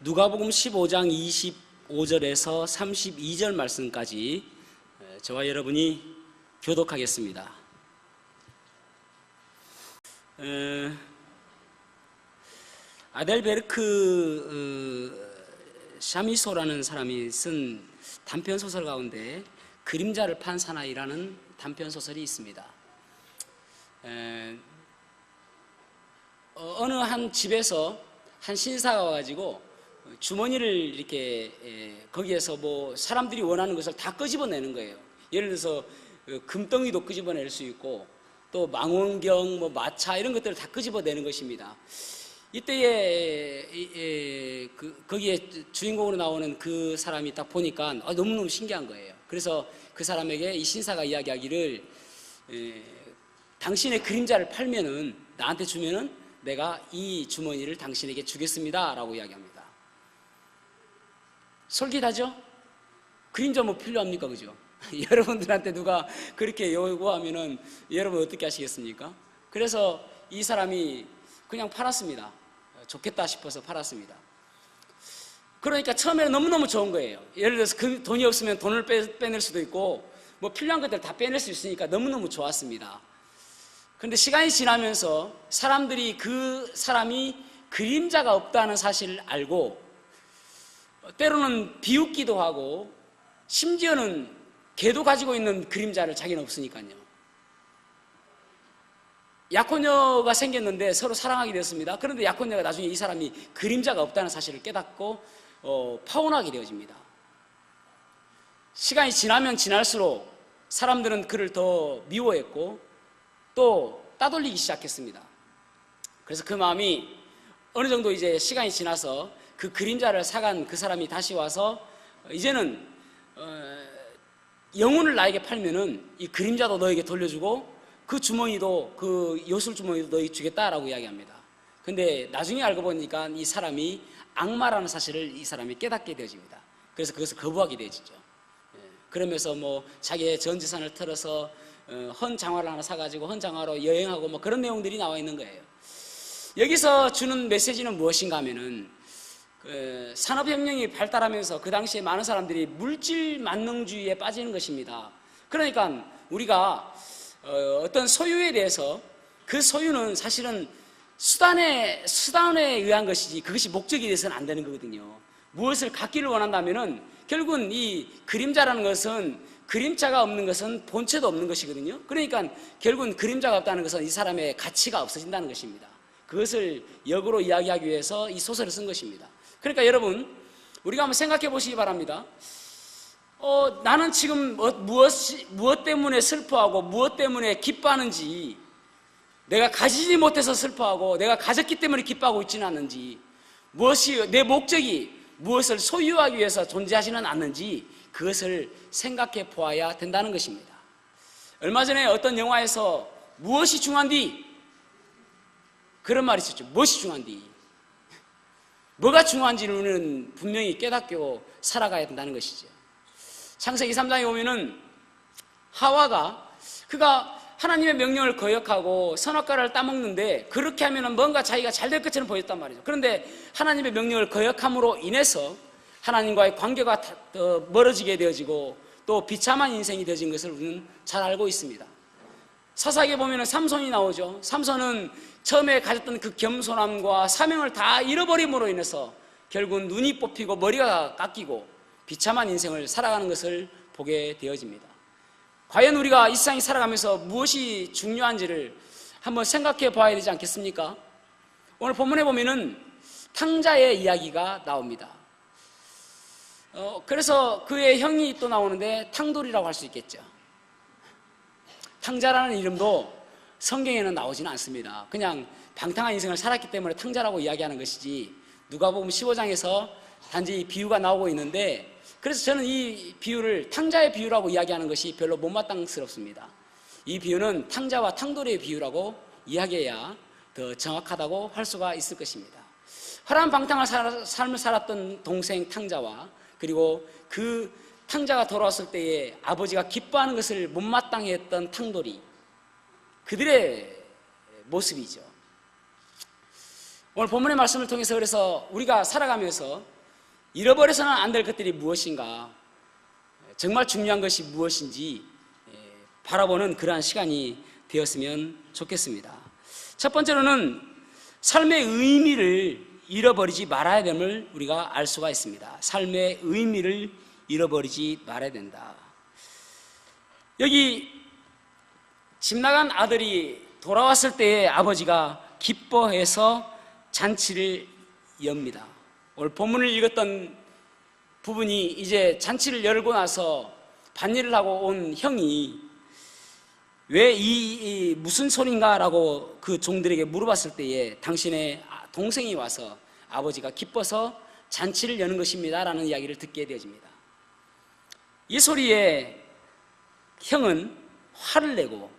누가복음 15장 25절에서 32절 말씀까지 저와 여러분이 교독하겠습니다. 아델베르크 샤미소라는 사람이 쓴 단편소설 가운데 그림자를 판 사나이라는 단편소설이 있습니다. 어느 한 집에서 한 신사가 와가지고 주머니를 이렇게 거기에서 뭐 사람들이 원하는 것을 다 끄집어내는 거예요. 예를 들어서 금덩이도 끄집어낼 수 있고 또 망원경, 뭐 마차 이런 것들을 다 끄집어내는 것입니다. 이때에 거기에 주인공으로 나오는 그 사람이 딱 보니까 너무너무 신기한 거예요. 그래서 그 사람에게 이 신사가 이야기하기를 당신의 그림자를 팔면은 나한테 주면은 내가 이 주머니를 당신에게 주겠습니다 라고 이야기합니다. 솔깃하죠? 그림자 뭐 필요합니까? 그죠? 여러분들한테 누가 그렇게 요구하면은 여러분 어떻게 하시겠습니까? 그래서 이 사람이 그냥 팔았습니다. 좋겠다 싶어서 팔았습니다. 그러니까 처음에는 너무너무 좋은 거예요. 예를 들어서 그 돈이 없으면 돈을 빼낼 수도 있고 뭐 필요한 것들 다 빼낼 수 있으니까 너무너무 좋았습니다. 그런데 시간이 지나면서 사람들이 그 사람이 그림자가 없다는 사실을 알고 때로는 비웃기도 하고 심지어는 걔도 가지고 있는 그림자를 자기는 없으니까요. 약혼녀가 생겼는데 서로 사랑하게 됐습니다. 그런데 약혼녀가 나중에 이 사람이 그림자가 없다는 사실을 깨닫고 파혼하게 되어집니다. 시간이 지나면 지날수록 사람들은 그를 더 미워했고 또 따돌리기 시작했습니다. 그래서 그 마음이 어느 정도 이제 시간이 지나서 그 그림자를 사간 그 사람이 다시 와서 이제는 영혼을 나에게 팔면은 이 그림자도 너에게 돌려주고 그 주머니도 그 요술 주머니도 너에게 주겠다라고 이야기합니다. 근데 나중에 알고 보니까 이 사람이 악마라는 사실을 이 사람이 깨닫게 되어집니다. 그래서 그것을 거부하게 되어지죠. 그러면서 뭐 자기의 전 재산을 털어서 헌 장화를 하나 사가지고 헌 장화로 여행하고 뭐 그런 내용들이 나와 있는 거예요. 여기서 주는 메시지는 무엇인가 하면은 산업혁명이 발달하면서 그 당시에 많은 사람들이 물질 만능주의에 빠지는 것입니다. 그러니까 우리가 어떤 소유에 대해서 그 소유는 사실은 수단에 의한 것이지 그것이 목적이 돼서는 안 되는 거거든요. 무엇을 갖기를 원한다면은 결국은 이 그림자라는 것은 그림자가 없는 것은 본체도 없는 것이거든요. 그러니까 결국은 그림자가 없다는 것은 이 사람의 가치가 없어진다는 것입니다. 그것을 역으로 이야기하기 위해서 이 소설을 쓴 것입니다. 그러니까 여러분 우리가 한번 생각해 보시기 바랍니다. 나는 지금 무엇 때문에 슬퍼하고 무엇 때문에 기뻐하는지, 내가 가지지 못해서 슬퍼하고 내가 가졌기 때문에 기뻐하고 있지는 않는지, 무엇이 내 목적이 무엇을 소유하기 위해서 존재하지는 않는지 그것을 생각해 보아야 된다는 것입니다. 얼마 전에 어떤 영화에서 무엇이 중요한디? 그런 말이 있었죠. 무엇이 중요한디? 뭐가 중요한지를 우리는 분명히 깨닫고 살아가야 된다는 것이죠. 창세기 3장에 보면은 하와가 그가 하나님의 명령을 거역하고 선악과를 따먹는데 그렇게 하면은 뭔가 자기가 잘 될 것처럼 보였단 말이죠. 그런데 하나님의 명령을 거역함으로 인해서 하나님과의 관계가 더 멀어지게 되어지고 또 비참한 인생이 되어진 것을 우리는 잘 알고 있습니다. 사사기에 보면은 삼손이 나오죠. 삼손은 처음에 가졌던 그 겸손함과 사명을 다 잃어버림으로 인해서 결국은 눈이 뽑히고 머리가 깎이고 비참한 인생을 살아가는 것을 보게 되어집니다. 과연 우리가 이 세상에 살아가면서 무엇이 중요한지를 한번 생각해 봐야 되지 않겠습니까? 오늘 본문에 보면은 탕자의 이야기가 나옵니다. 그래서 그의 형이 또 나오는데 탕돌이라고 할 수 있겠죠. 탕자라는 이름도 성경에는 나오지는 않습니다. 그냥 방탕한 인생을 살았기 때문에 탕자라고 이야기하는 것이지 누가복음 15장에서 단지 이 비유가 나오고 있는데, 그래서 저는 이 비유를 탕자의 비유라고 이야기하는 것이 별로 못마땅스럽습니다. 이 비유는 탕자와 탕돌이의 비유라고 이야기해야 더 정확하다고 할 수가 있을 것입니다. 허람방탕한 삶을 살았던 동생 탕자와 그리고 그 탕자가 돌아왔을 때에 아버지가 기뻐하는 것을 못마땅해 했던 탕돌이, 그들의 모습이죠. 오늘 본문의 말씀을 통해서 그래서 우리가 살아가면서 잃어버려서는 안 될 것들이 무엇인가, 정말 중요한 것이 무엇인지 바라보는 그러한 시간이 되었으면 좋겠습니다. 첫 번째로는 삶의 의미를 잃어버리지 말아야 됨을 우리가 알 수가 있습니다. 삶의 의미를 잃어버리지 말아야 된다. 여기 집 나간 아들이 돌아왔을 때에 아버지가 기뻐해서 잔치를 엽니다. 오늘 본문을 읽었던 부분이 이제 잔치를 열고 나서 반일을 하고 온 형이 왜 무슨 소린가 라고 그 종들에게 물어봤을 때에 당신의 동생이 와서 아버지가 기뻐서 잔치를 여는 것입니다 라는 이야기를 듣게 되어집니다. 이 소리에 형은 화를 내고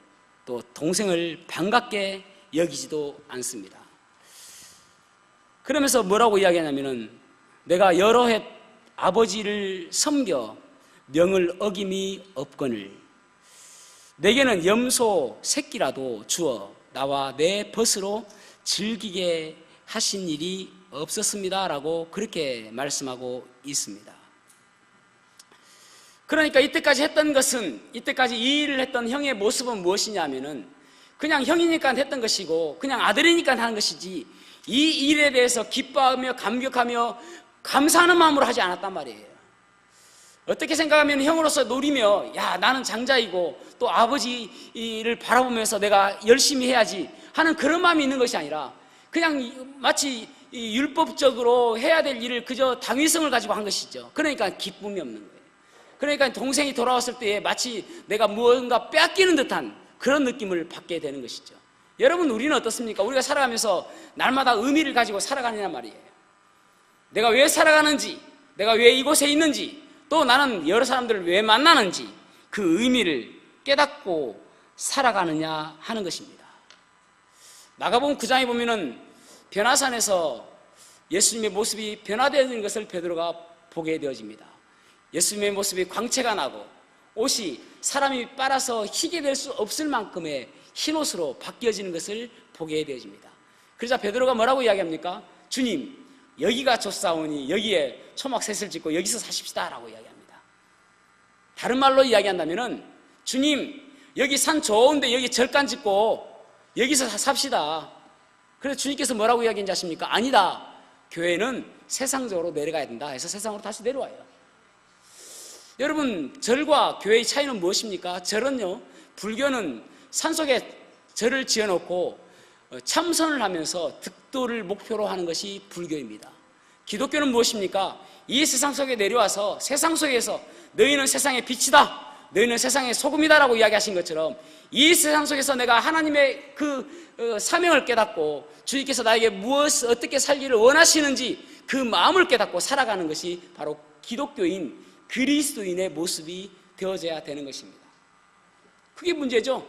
또 동생을 반갑게 여기지도 않습니다. 그러면서 뭐라고 이야기하냐면은 내가 여러 해 아버지를 섬겨 명을 어김이 없거늘 내게는 염소 새끼라도 주어 나와 내 벗으로 즐기게 하신 일이 없었습니다 라고 그렇게 말씀하고 있습니다. 그러니까 이때까지 했던 것은, 이때까지 이 일을 했던 형의 모습은 무엇이냐면은 그냥 형이니까 했던 것이고 그냥 아들이니까 하는 것이지 이 일에 대해서 기뻐하며 감격하며 감사하는 마음으로 하지 않았단 말이에요. 어떻게 생각하면 형으로서 노리며 야 나는 장자이고 또 아버지를 바라보면서 내가 열심히 해야지 하는 그런 마음이 있는 것이 아니라 그냥 마치 율법적으로 해야 될 일을 그저 당위성을 가지고 한 것이죠. 그러니까 기쁨이 없는 거예요. 그러니까 동생이 돌아왔을 때에 마치 내가 무언가 빼앗기는 듯한 그런 느낌을 받게 되는 것이죠. 여러분, 우리는 어떻습니까? 우리가 살아가면서 날마다 의미를 가지고 살아가느냐 말이에요. 내가 왜 살아가는지, 내가 왜 이곳에 있는지, 또 나는 여러 사람들을 왜 만나는지 그 의미를 깨닫고 살아가느냐 하는 것입니다. 마가복음 9장에 보면은 변화산에서 예수님의 모습이 변화되는 것을 베드로가 보게 되어집니다. 예수님의 모습이 광채가 나고 옷이 사람이 빨아서 희게 될 수 없을 만큼의 흰옷으로 바뀌어지는 것을 보게 되어집니다. 그러자 베드로가 뭐라고 이야기합니까? 주님, 여기가 좋사오니 여기에 초막셋을 짓고 여기서 사십시다 라고 이야기합니다. 다른 말로 이야기한다면은 주님, 여기 산 좋은데 여기 절간 짓고 여기서 삽시다. 그래서 주님께서 뭐라고 이야기했는지 아십니까? 아니다, 교회는 세상적으로 내려가야 된다 해서 세상으로 다시 내려와요. 여러분, 절과 교회의 차이는 무엇입니까? 절은요, 불교는 산속에 절을 지어놓고 참선을 하면서 득도를 목표로 하는 것이 불교입니다. 기독교는 무엇입니까? 이 세상 속에 내려와서 세상 속에서 너희는 세상의 빛이다, 너희는 세상의 소금이다 라고 이야기하신 것처럼 이 세상 속에서 내가 하나님의 그 사명을 깨닫고 주님께서 나에게 무엇을 어떻게 살기를 원하시는지 그 마음을 깨닫고 살아가는 것이 바로 기독교인 그리스도인의 모습이 되어져야 되는 것입니다. 그게 문제죠.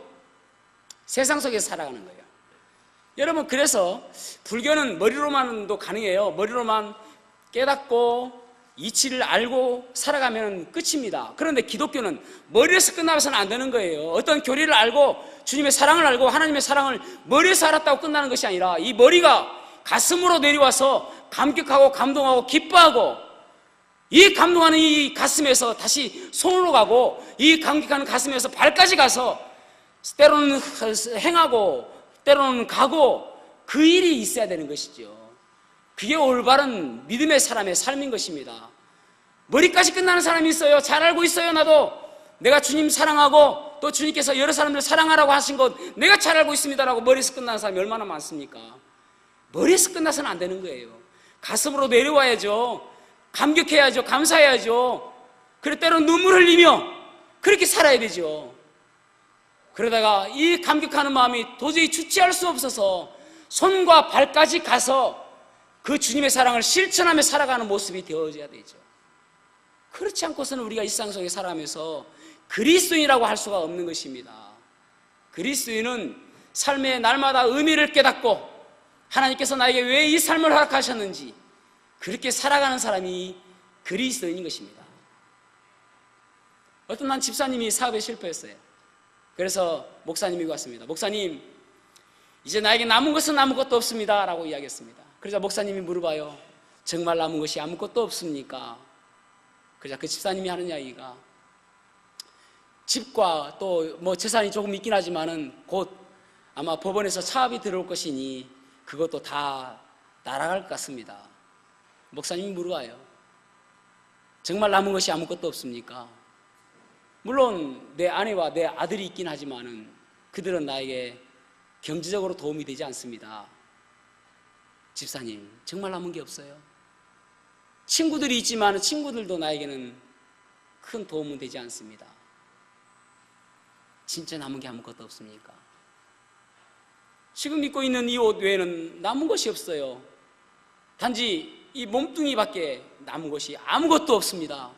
세상 속에서 살아가는 거예요. 여러분, 그래서 불교는 머리로만도 가능해요. 머리로만 깨닫고 이치를 알고 살아가면 끝입니다. 그런데 기독교는 머리에서 끝나서는 안 되는 거예요. 어떤 교리를 알고 주님의 사랑을 알고 하나님의 사랑을 머리에서 알았다고 끝나는 것이 아니라 이 머리가 가슴으로 내려와서 감격하고 감동하고 기뻐하고 이 감동하는 이 가슴에서 다시 손으로 가고 이 감격하는 가슴에서 발까지 가서 때로는 행하고 때로는 가고 그 일이 있어야 되는 것이죠. 그게 올바른 믿음의 사람의 삶인 것입니다. 머리까지 끝나는 사람이 있어요. 잘 알고 있어요. 나도 내가 주님 사랑하고 또 주님께서 여러 사람들을 사랑하라고 하신 것 내가 잘 알고 있습니다라고 머리에서 끝나는 사람이 얼마나 많습니까? 머리에서 끝나서는 안 되는 거예요. 가슴으로 내려와야죠. 감격해야죠. 감사해야죠. 그래 때로는 눈물 흘리며 그렇게 살아야 되죠. 그러다가 이 감격하는 마음이 도저히 주체할 수 없어서 손과 발까지 가서 그 주님의 사랑을 실천하며 살아가는 모습이 되어져야 되죠. 그렇지 않고서는 우리가 이 세상 속에 살아가면서 그리스도인이라고 할 수가 없는 것입니다. 그리스도인은 삶의 날마다 의미를 깨닫고 하나님께서 나에게 왜 이 삶을 허락하셨는지 그렇게 살아가는 사람이 그리스도인인 것입니다. 어떤 한 집사님이 사업에 실패했어요. 그래서 목사님이 왔습니다. 목사님, 이제 나에게 남은 것은 아무것도 없습니다 라고 이야기했습니다. 그러자 목사님이 물어봐요. 정말 남은 것이 아무것도 없습니까? 그러자 그 집사님이 하는 이야기가, 집과 또 뭐 재산이 조금 있긴 하지만은 곧 아마 법원에서 차압이 들어올 것이니 그것도 다 날아갈 것 같습니다. 목사님이 물어봐요. 정말 남은 것이 아무것도 없습니까? 물론 내 아내와 내 아들이 있긴 하지만은 그들은 나에게 경제적으로 도움이 되지 않습니다. 집사님, 정말 남은 게 없어요. 친구들이 있지만 친구들도 나에게는 큰 도움은 되지 않습니다. 진짜 남은 게 아무것도 없습니까? 지금 입고 있는 이 옷 외에는 남은 것이 없어요. 단지 이 몸뚱이밖에 남은 것이 아무것도 없습니다.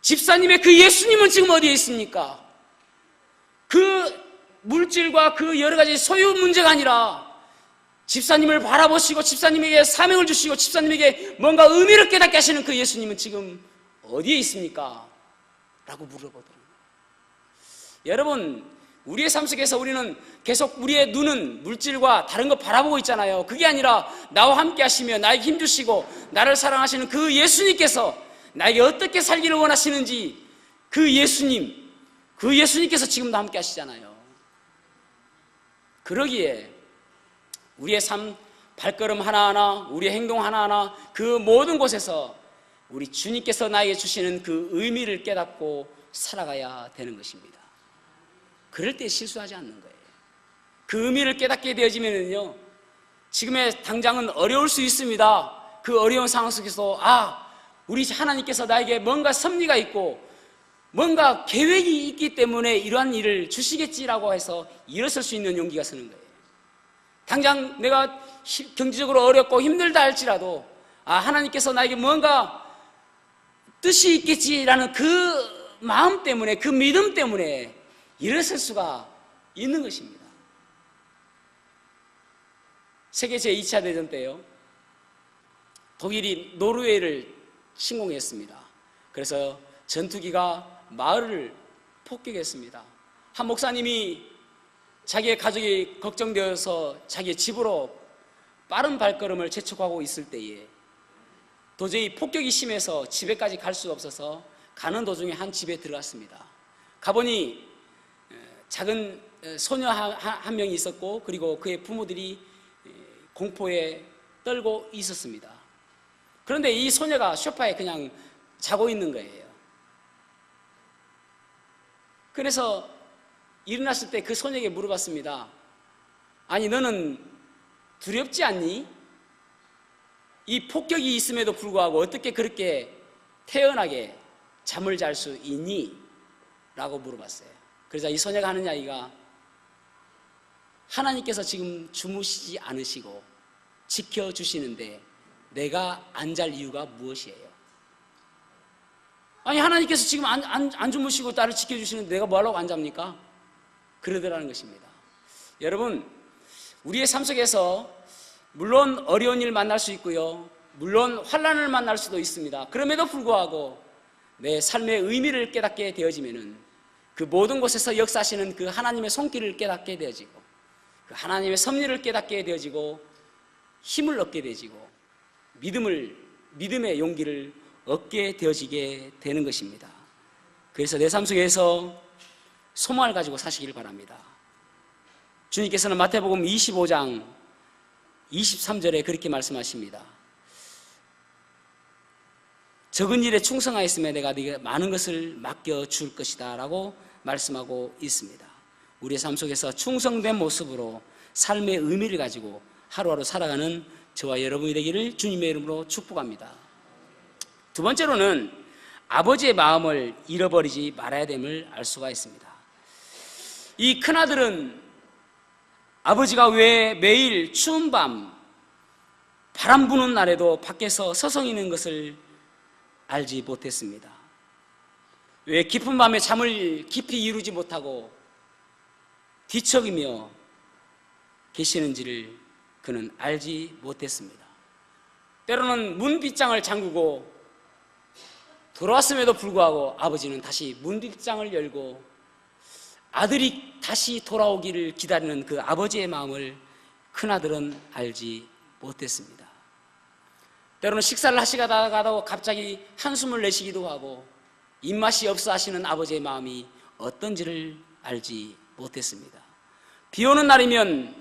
집사님의 그 예수님은 지금 어디에 있습니까? 그 물질과 그 여러 가지 소유 문제가 아니라 집사님을 바라보시고 집사님에게 사명을 주시고 집사님에게 뭔가 의미를 깨닫게 하시는 그 예수님은 지금 어디에 있습니까? 라고 물어보더라고요. 여러분, 우리의 삶 속에서 우리는 계속 우리의 눈은 물질과 다른 거 바라보고 있잖아요. 그게 아니라 나와 함께 하시며 나에게 힘주시고 나를 사랑하시는 그 예수님께서 나에게 어떻게 살기를 원하시는지 그 예수님께서 지금도 함께 하시잖아요. 그러기에 우리의 삶 발걸음 하나하나, 우리의 행동 하나하나 그 모든 곳에서 우리 주님께서 나에게 주시는 그 의미를 깨닫고 살아가야 되는 것입니다. 그럴 때 실수하지 않는 거예요. 그 의미를 깨닫게 되어지면요, 지금의 당장은 어려울 수 있습니다. 그 어려운 상황 속에서 우리 하나님께서 나에게 뭔가 섭리가 있고 뭔가 계획이 있기 때문에 이러한 일을 주시겠지라고 해서 일어설 수 있는 용기가 서는 거예요. 당장 내가 경제적으로 어렵고 힘들다 할지라도 하나님께서 나에게 뭔가 뜻이 있겠지라는 그 마음 때문에, 그 믿음 때문에 일어설 수가 있는 것입니다. 세계 제2차 대전 때요, 독일이 노르웨이를 침공했습니다. 그래서 전투기가 마을을 폭격했습니다. 한 목사님이 자기의 가족이 걱정되어서 자기의 집으로 빠른 발걸음을 재촉하고 있을 때에 도저히 폭격이 심해서 집에까지 갈 수가 없어서 가는 도중에 한 집에 들어갔습니다. 가보니 작은 소녀 한 명이 있었고, 그리고 그의 부모들이 공포에 떨고 있었습니다. 그런데 이 소녀가 소파에 그냥 자고 있는 거예요. 그래서 일어났을 때 그 소녀에게 물어봤습니다. 아니, 너는 두렵지 않니? 이 폭격이 있음에도 불구하고 어떻게 그렇게 태연하게 잠을 잘 수 있니? 라고 물어봤어요. 그래서 이 소녀가 하는 이야기가, 하나님께서 지금 주무시지 않으시고 지켜주시는데 내가 안 잘 이유가 무엇이에요? 아니, 하나님께서 지금 안 주무시고 나를 지켜주시는데 내가 뭐하려고 안 잡니까? 그러더라는 것입니다. 여러분, 우리의 삶 속에서 물론 어려운 일 만날 수 있고요, 물론 환난을 만날 수도 있습니다. 그럼에도 불구하고 내 삶의 의미를 깨닫게 되어지면은 그 모든 곳에서 역사하시는 그 하나님의 손길을 깨닫게 되어지고, 그 하나님의 섭리를 깨닫게 되어지고, 힘을 얻게 되어지고, 믿음의 용기를 얻게 되어지게 되는 것입니다. 그래서 내 삶 속에서 소망을 가지고 사시길 바랍니다. 주님께서는 마태복음 25장 23절에 그렇게 말씀하십니다. 적은 일에 충성하였으면 내가 네게 많은 것을 맡겨줄 것이다 라고 말씀하고 있습니다. 우리의 삶 속에서 충성된 모습으로 삶의 의미를 가지고 하루하루 살아가는 저와 여러분이 되기를 주님의 이름으로 축복합니다. 두 번째로는 아버지의 마음을 잃어버리지 말아야 됨을 알 수가 있습니다. 이 큰아들은 아버지가 왜 매일 추운 밤, 바람 부는 날에도 밖에서 서성이는 것을 알지 못했습니다. 왜 깊은 밤에 잠을 깊이 이루지 못하고 뒤척이며 계시는지를 그는 알지 못했습니다. 때로는 문빗장을 잠그고 돌아왔음에도 불구하고 아버지는 다시 문빗장을 열고 아들이 다시 돌아오기를 기다리는 그 아버지의 마음을 큰아들은 알지 못했습니다. 때로는 식사를 하시다가도 갑자기 한숨을 내쉬기도 하고 입맛이 없어 하시는 아버지의 마음이 어떤지를 알지 못했습니다. 비 오는 날이면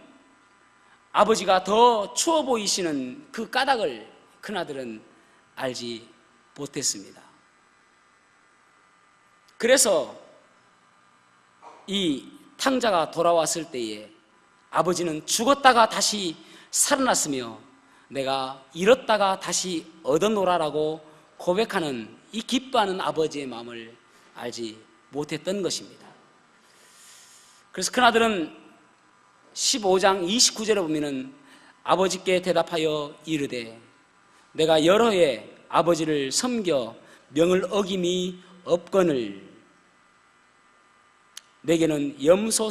아버지가 더 추워 보이시는 그 까닭을 큰아들은 알지 못했습니다. 그래서 이 탕자가 돌아왔을 때에 아버지는 죽었다가 다시 살아났으며 내가 잃었다가 다시 얻어노라라고 고백하는 이 기뻐하는 아버지의 마음을 알지 못했던 것입니다. 그래서 큰아들은 15장 29절에 보면은 아버지께 대답하여 이르되 내가 여러 해 아버지를 섬겨 명을 어김이 없거늘 내게는 염소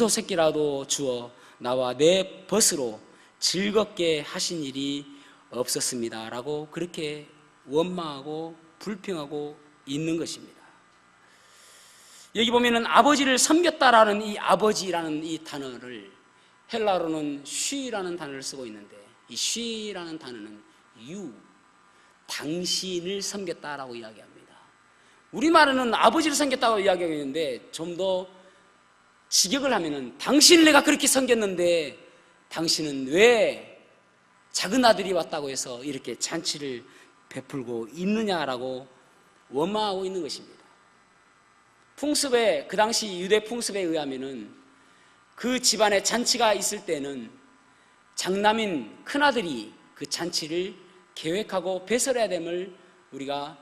새끼라도 주어 나와 내 벗으로 즐겁게 하신 일이 없었습니다 라고 그렇게 원망하고 불평하고 있는 것입니다. 여기 보면은 아버지를 섬겼다라는 이 아버지라는 이 단어를 헬라어로는 쉬라는 단어를 쓰고 있는데 이 쉬라는 단어는 당신을 섬겼다라고 이야기합니다. 우리말로는 아버지를 섬겼다고 이야기하고 있는데 좀 더 직역을 하면은 당신을 내가 그렇게 섬겼는데 당신은 왜 작은 아들이 왔다고 해서 이렇게 잔치를 베풀고 있느냐라고 원망하고 있는 것입니다. 풍습에 그 당시 유대 풍습에 의하면은 그 집안에 잔치가 있을 때는 장남인 큰아들이 그 잔치를 계획하고 배설해야 됨을 우리가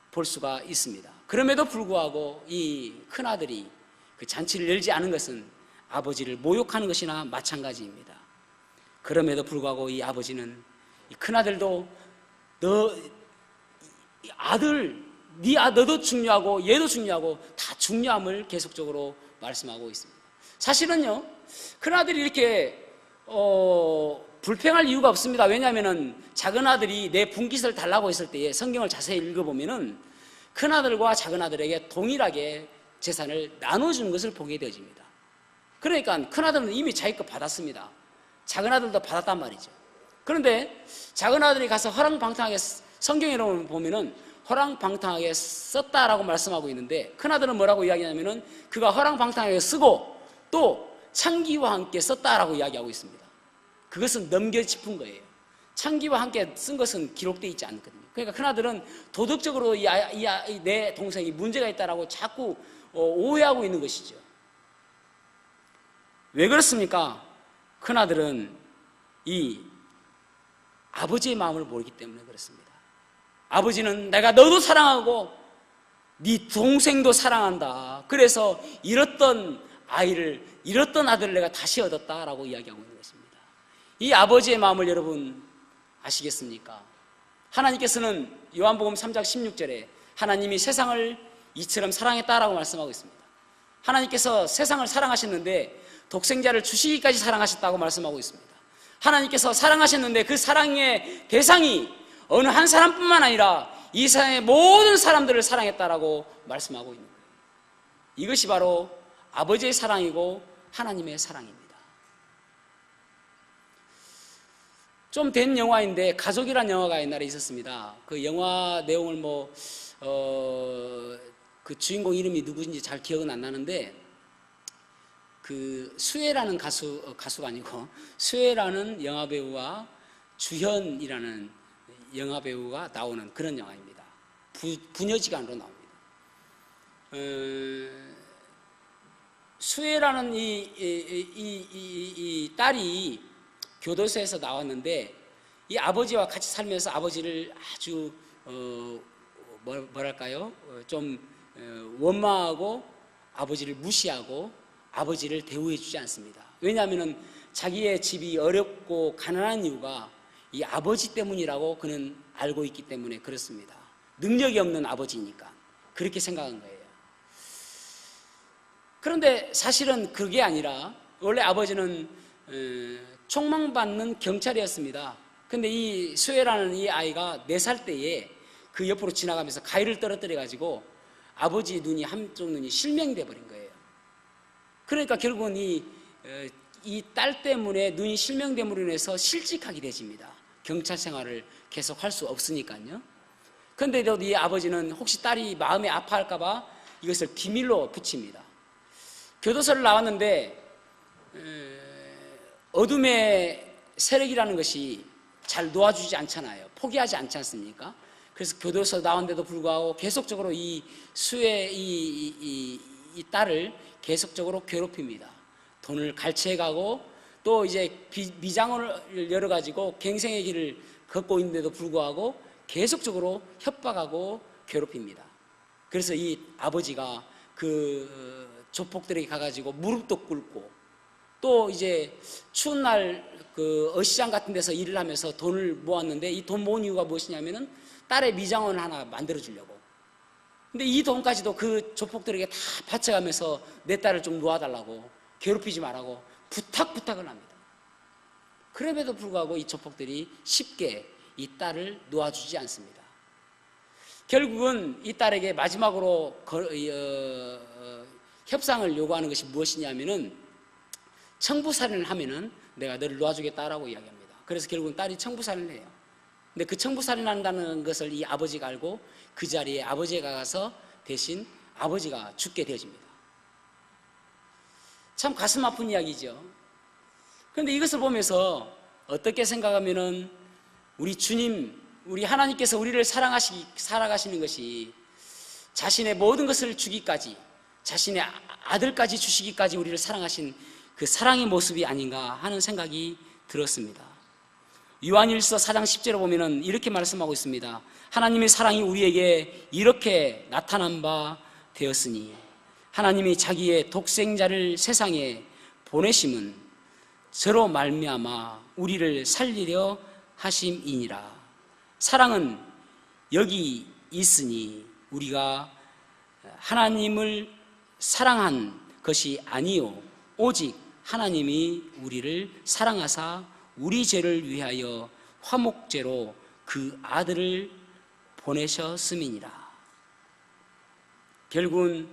볼 수가 있습니다. 그럼에도 불구하고 이 큰아들이 그 잔치를 열지 않은 것은 아버지를 모욕하는 것이나 마찬가지입니다. 그럼에도 불구하고 이 아버지는 이 큰아들도 너도 중요하고 얘도 중요하고 다 중요함을 계속적으로 말씀하고 있습니다. 사실은요 큰아들이 이렇게 불평할 이유가 없습니다. 왜냐하면 작은 아들이 내 분깃을 달라고 했을 때에 성경을 자세히 읽어보면은 큰아들과 작은아들에게 동일하게 재산을 나눠주는 것을 보게 되어집니다. 그러니까 큰아들은 이미 자기 것 받았습니다. 작은아들도 받았단 말이죠. 그런데 작은아들이 가서 허랑방탕하게 성경에 보면은 허랑방탕하게 썼다라고 말씀하고 있는데 큰아들은 뭐라고 이야기하냐면은 그가 허랑방탕하게 쓰고 또 창기와 함께 썼다라고 이야기하고 있습니다. 그것은 넘겨짚은 거예요. 창기와 함께 쓴 것은 기록되어 있지 않거든요. 그러니까 큰아들은 도덕적으로 내 동생이 문제가 있다라고 자꾸 오해하고 있는 것이죠. 왜 그렇습니까? 큰아들은 이 아버지의 마음을 모르기 때문에 그렇습니다. 아버지는 내가 너도 사랑하고 네 동생도 사랑한다. 그래서 잃었던 아들을 내가 다시 얻었다라고 이야기하고 있는 것입니다. 이 아버지의 마음을 여러분 아시겠습니까? 하나님께서는 요한복음 3장 16절에 하나님이 세상을 이처럼 사랑했다라고 말씀하고 있습니다. 하나님께서 세상을 사랑하셨는데 독생자를 주시기까지 사랑하셨다고 말씀하고 있습니다. 하나님께서 사랑하셨는데 그 사랑의 대상이 어느 한 사람뿐만 아니라 이 세상의 모든 사람들을 사랑했다라고 말씀하고 있는 거예요. 이것이 바로 아버지의 사랑이고 하나님의 사랑입니다. 좀 된 영화인데 가족이라는 영화가 옛날에 있었습니다. 그 영화 내용을 그 주인공 이름이 누구인지 잘 기억은 안 나는데 그 수혜라는 가수가 아니고 수혜라는 영화배우와 주현이라는 영화배우가 나오는 그런 영화입니다. 부녀지간으로 나옵니다. 수혜라는 이 딸이 교도소에서 나왔는데 이 아버지와 같이 살면서 아버지를 아주 좀 원망하고 아버지를 무시하고 아버지를 대우해 주지 않습니다. 왜냐하면 자기의 집이 어렵고 가난한 이유가 이 아버지 때문이라고 그는 알고 있기 때문에 그렇습니다. 능력이 없는 아버지니까 그렇게 생각한 거예요. 그런데 사실은 그게 아니라 원래 아버지는 총망받는 경찰이었습니다. 근데 이 수혜라는 이 아이가 4살 때에 그 옆으로 지나가면서 가위를 떨어뜨려 가지고 아버지 눈이 한쪽 눈이 실명돼 버린 거예요. 그러니까 결국은 이 딸 때문에 눈이 실명됨으로 인해서 실직하게 되집니다. 경찰 생활을 계속 할 수 없으니까요. 그런데도 이 아버지는 혹시 딸이 마음에 아파할까봐 이것을 비밀로 붙입니다. 교도소를 나왔는데 어둠의 세력이라는 것이 잘 놓아주지 않잖아요. 포기하지 않지 않습니까? 그래서 교도소 나왔는데도 불구하고 계속적으로 이 수의 이 딸을 계속적으로 괴롭힙니다. 돈을 갈취해가고 또 이제 미장원을 열어가지고 갱생의 길을 걷고 있는데도 불구하고 계속적으로 협박하고 괴롭힙니다. 그래서 이 아버지가 그 조폭들에게 가가지고 무릎도 꿇고 또 이제 추운 날 그 어시장 같은 데서 일을 하면서 돈을 모았는데 이 돈 모은 이유가 무엇이냐면은 딸의 미장원을 하나 만들어 주려고. 근데 이 돈까지도 그 조폭들에게 다 바쳐가면서 내 딸을 좀 놓아달라고, 괴롭히지 말라고 부탁을 합니다. 그럼에도 불구하고 이 조폭들이 쉽게 이 딸을 놓아주지 않습니다. 결국은 이 딸에게 마지막으로 협상을 요구하는 것이 무엇이냐면은 청부살인을 하면은 내가 너를 놓아주겠다라고 이야기합니다. 그래서 결국은 딸이 청부살인을 해요. 근데 그 청부살인한다는 것을 이 아버지가 알고 그 자리에 아버지가 가서 대신 아버지가 죽게 되어집니다. 참 가슴 아픈 이야기죠. 그런데 이것을 보면서 어떻게 생각하면은 우리 주님, 우리 하나님께서 우리를 살아가시는 것이 자신의 모든 것을 주기까지, 자신의 아들까지 주시기까지 우리를 사랑하신 그 사랑의 모습이 아닌가 하는 생각이 들었습니다. 요한일서 4장 10절에 보면은 이렇게 말씀하고 있습니다. 하나님의 사랑이 우리에게 이렇게 나타난 바 되었으니 하나님이 자기의 독생자를 세상에 보내심은 저로 말미암아 우리를 살리려 하심이니라. 사랑은 여기 있으니 우리가 하나님을 사랑한 것이 아니요 오직 하나님이 우리를 사랑하사 우리 죄를 위하여 화목제로 그 아들을 보내셨음이니라. 결국은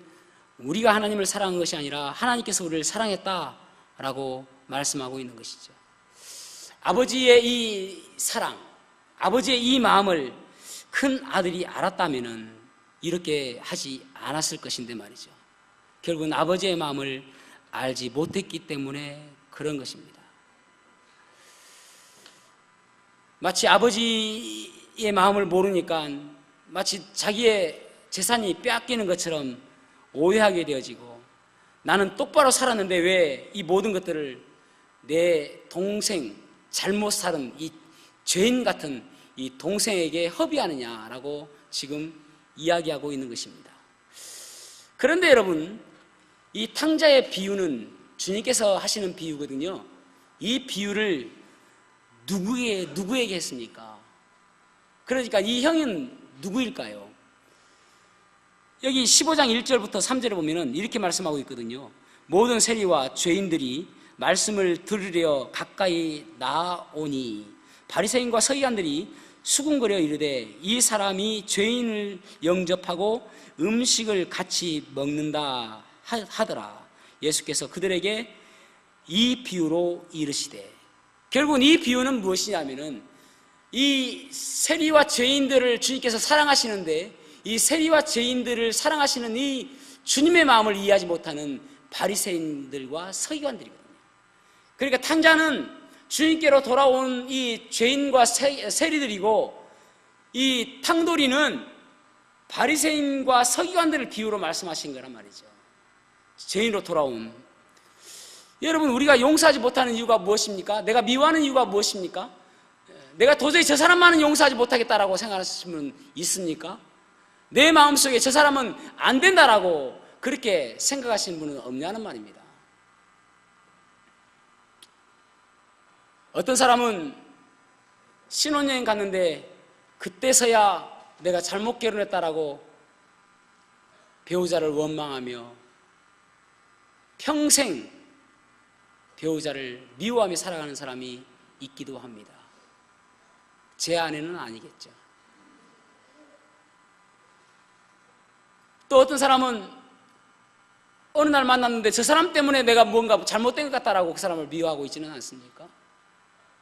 우리가 하나님을 사랑한 것이 아니라 하나님께서 우리를 사랑했다라고 말씀하고 있는 것이죠. 아버지의 이 사랑, 아버지의 이 마음을 큰 아들이 알았다면 이렇게 하지 않았을 것인데 말이죠. 결국은 아버지의 마음을 알지 못했기 때문에 그런 것입니다. 마치 아버지의 마음을 모르니까 마치 자기의 재산이 빼앗기는 것처럼 오해하게 되어지고, 나는 똑바로 살았는데 왜 이 모든 것들을 내 동생, 잘못 살은 이 죄인 같은 이 동생에게 허비하느냐라고 지금 이야기하고 있는 것입니다. 그런데 여러분, 이 탕자의 비유는 주님께서 하시는 비유거든요. 이 비유를 누구에게 했습니까? 그러니까 이 형은 누구일까요? 여기 15장 1절부터 3절에 보면은 이렇게 말씀하고 있거든요. 모든 세리와 죄인들이 말씀을 들으려 가까이 나오니 바리새인과 서기관들이 수군거려 이르되 이 사람이 죄인을 영접하고 음식을 같이 먹는다 하더라. 예수께서 그들에게 이 비유로 이르시되, 결국은 이 비유는 무엇이냐면은 이 세리와 죄인들을 주님께서 사랑하시는데 이 세리와 죄인들을 사랑하시는 이 주님의 마음을 이해하지 못하는 바리새인들과 서기관들이거든요. 그러니까 탕자는 주님께로 돌아온 이 죄인과 세리들이고, 이 탕돌이는 바리새인과 서기관들을 비유로 말씀하신 거란 말이죠. 죄인으로 돌아온. 여러분, 우리가 용서하지 못하는 이유가 무엇입니까? 내가 미워하는 이유가 무엇입니까? 내가 도저히 저 사람만은 용서하지 못하겠다라고 생각하시는 분 있습니까? 내 마음속에 저 사람은 안 된다라고 그렇게 생각하시는 분은 없냐는 말입니다. 어떤 사람은 신혼여행 갔는데 그때서야 내가 잘못 결혼했다라고 배우자를 원망하며 평생 배우자를 미워하며 살아가는 사람이 있기도 합니다. 제 아내는 아니겠죠. 또 어떤 사람은 어느 날 만났는데 저 사람 때문에 내가 뭔가 잘못된 것 같다라고 그 사람을 미워하고 있지는 않습니까?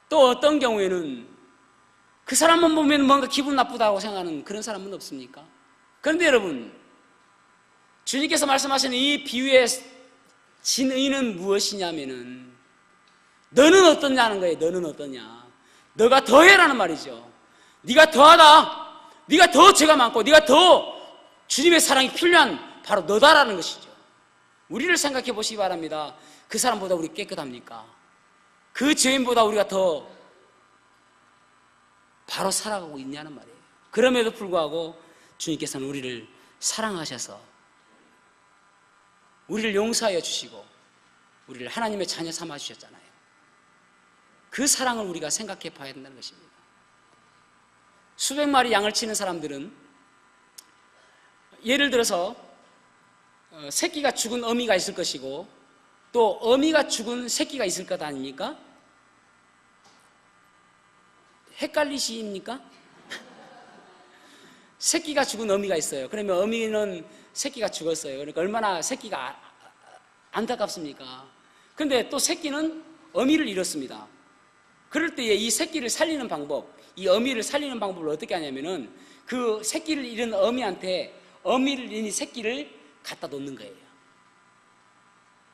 또 어떤 경우에는 그 사람만 보면 뭔가 기분 나쁘다고 생각하는 그런 사람은 없습니까? 그런데 여러분, 주님께서 말씀하시는 이 비유의 진의는 무엇이냐면은 너는 어떠냐는 거예요. 너는 어떠냐? 너가 더해라는 말이죠. 네가 더하다. 네가 더 죄가 많고 네가 더 주님의 사랑이 필요한 바로 너다라는 것이죠. 우리를 생각해 보시기 바랍니다. 그 사람보다 우리 깨끗합니까? 그 죄인보다 우리가 더 바로 살아가고 있냐는 말이에요. 그럼에도 불구하고 주님께서는 우리를 사랑하셔서 우리를 용서하여 주시고 우리를 하나님의 자녀 삼아 주셨잖아요. 그 사랑을 우리가 생각해 봐야 된다는 것입니다. 수백 마리 양을 치는 사람들은 예를 들어서 새끼가 죽은 어미가 있을 것이고 또 어미가 죽은 새끼가 있을 것 아닙니까? 헷갈리십니까? 새끼가 죽은 어미가 있어요. 그러면 어미는 새끼가 죽었어요. 그러니까 얼마나 새끼가 안타깝습니까? 근데 또 새끼는 어미를 잃었습니다. 그럴 때에 이 새끼를 살리는 방법, 이 어미를 살리는 방법을 어떻게 하냐면은 그 새끼를 잃은 어미한테 어미를 잃은 새끼를 갖다 놓는 거예요.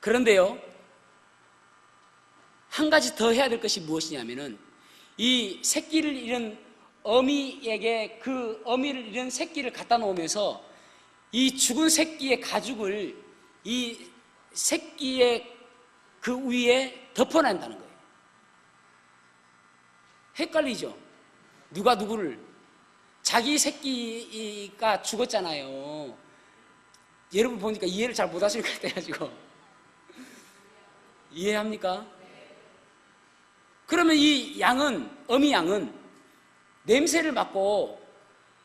그런데요, 한 가지 더 해야 될 것이 무엇이냐면은 이 새끼를 잃은 어미에게 그 어미를 잃은 새끼를 갖다 놓으면서 이 죽은 새끼의 가죽을 이 새끼의 그 위에 덮어낸다는 거예요. 헷갈리죠? 누가 누구를, 자기 새끼가 죽었잖아요. 여러분 보니까 이해를 잘 못하실 것 같아가지고 이해합니까? 그러면 이 양은, 어미 양은 냄새를 맡고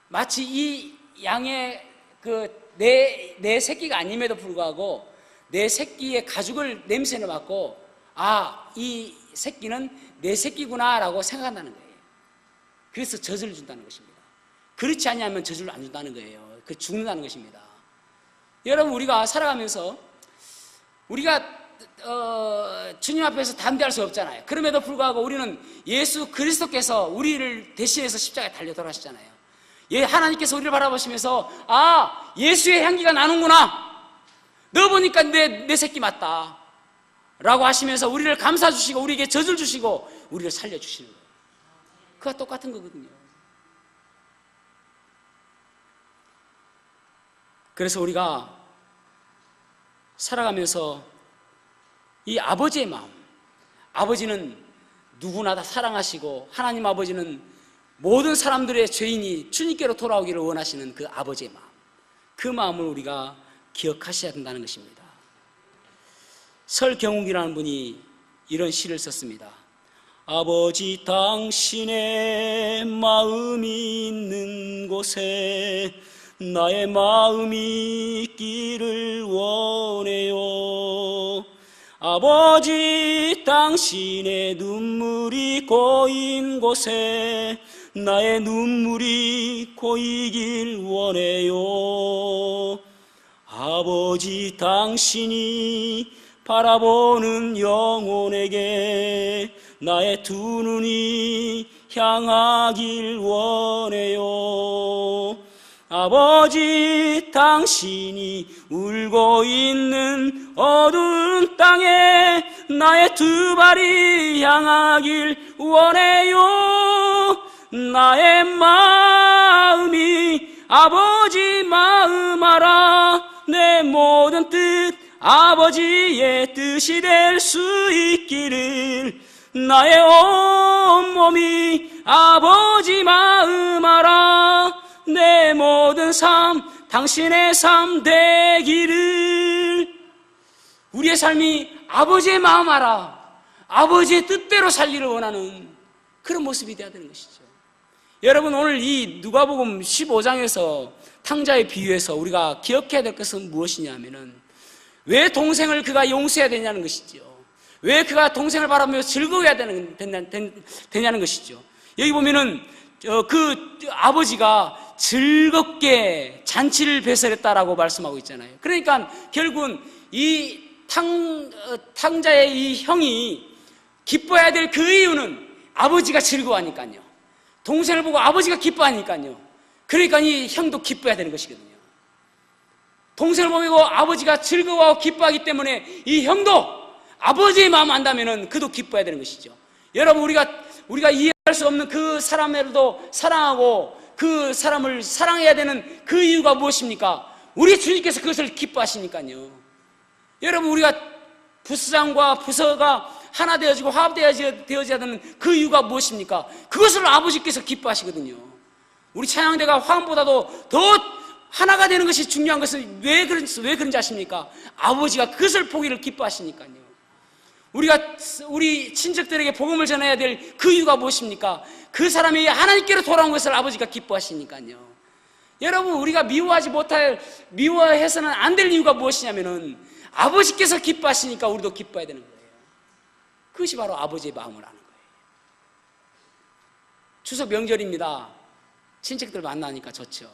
마치 이 양의 내 새끼가 아님에도 불구하고 내 새끼의 가죽을 냄새를 맡고 아, 이 새끼는 내 새끼구나 라고 생각한다는 거예요. 그래서 젖을 준다는 것입니다. 그렇지 않으면 젖을 안 준다는 거예요. 그 죽는다는 것입니다. 여러분, 우리가 살아가면서 우리가 주님 앞에서 담대할 수 없잖아요. 그럼에도 불구하고 우리는 예수 그리스도께서 우리를 대신해서 십자가에 달려 돌아가시잖아요. 하나님께서 우리를 바라보시면서 아, 예수의 향기가 나는구나, 너 보니까 내 새끼 맞다 라고 하시면서 우리를 감싸 주시고 우리에게 젖을 주시고 우리를 살려주시는 거예요. 그와 똑같은 거거든요. 그래서 우리가 살아가면서 이 아버지의 마음, 아버지는 누구나 다 사랑하시고 하나님 아버지는 모든 사람들의 죄인이 주님께로 돌아오기를 원하시는 그 아버지의 마음, 그 마음을 우리가 기억하셔야 된다는 것입니다. 설경욱이라는 분이 이런 시를 썼습니다. 아버지, 당신의 마음이 있는 곳에 나의 마음이 있기를 원해요. 아버지, 당신의 눈물이 고인 곳에 나의 눈물이 고이길 원해요. 아버지, 당신이 바라보는 영혼에게 나의 두 눈이 향하길 원해요. 아버지, 당신이 울고 있는 어두운 땅에 나의 두 발이 향하길 원해요. 나의 마음이 아버지 마음 알아. 내 모든 뜻 아버지의 뜻이 될 수 있기를. 나의 온몸이 아버지 마음 알아. 내 모든 삶 당신의 삶 되기를. 우리의 삶이 아버지의 마음 알아, 아버지의 뜻대로 살기를 원하는 그런 모습이 되어야 되는 것이죠. 여러분, 오늘 이 누가복음 15장에서 탕자의 비유에서 우리가 기억해야 될 것은 무엇이냐면은 왜 동생을 그가 용서해야 되냐는 것이죠. 왜 그가 동생을 바라보며 즐거워해야 되냐는 것이죠. 여기 보면은 그 아버지가 즐겁게 잔치를 배설했다라고 말씀하고 있잖아요. 그러니까 결국은 이 탕자의 이 형이 기뻐해야 될 그 이유는 아버지가 즐거워하니까요. 동생을 보고 아버지가 기뻐하니까요. 그러니까 이 형도 기뻐해야 되는 것이거든요. 동생을 보고 아버지가 즐거워하고 기뻐하기 때문에 이 형도 아버지의 마음 안다면은 그도 기뻐해야 되는 것이죠. 여러분, 우리가 이해할 수 없는 그 사람들도 사랑하고 그 사람을 사랑해야 되는 그 이유가 무엇입니까? 우리 주님께서 그것을 기뻐하시니까요. 여러분, 우리가 부서장과 부서가 하나 되어지고 화합되어져야 되는 그 이유가 무엇입니까? 그것을 아버지께서 기뻐하시거든요. 우리 찬양대가 화음보다도 더 하나가 되는 것이 중요한 것은 왜 그런지 아십니까? 아버지가 그것을 보기를 기뻐하시니까요. 우리 친척들에게 복음을 전해야 될 그 이유가 무엇입니까? 그 사람이 하나님께로 돌아온 것을 아버지가 기뻐하시니까요. 여러분, 우리가 미워해서는 안 될 이유가 무엇이냐면은 아버지께서 기뻐하시니까 우리도 기뻐해야 되는 거예요. 그것이 바로 아버지의 마음을 아는 거예요. 추석 명절입니다. 친척들 만나니까 좋죠.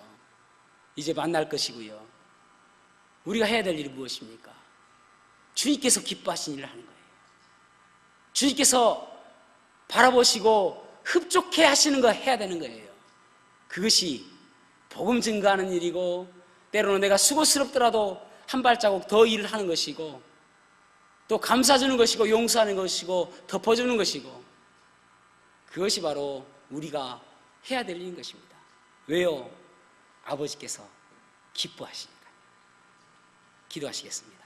이제 만날 것이고요. 우리가 해야 될 일이 무엇입니까? 주님께서 기뻐하신 일을 하는 거예요. 주님께서 바라보시고 흡족해 하시는 거 해야 되는 거예요. 그것이 복음 증거하는 일이고, 때로는 내가 수고스럽더라도 한 발자국 더 일을 하는 것이고, 또 감사주는 것이고, 용서하는 것이고, 덮어주는 것이고, 그것이 바로 우리가 해야 될 일인 것입니다. 왜요? 아버지께서 기뻐하시니까요. 기도하시겠습니다.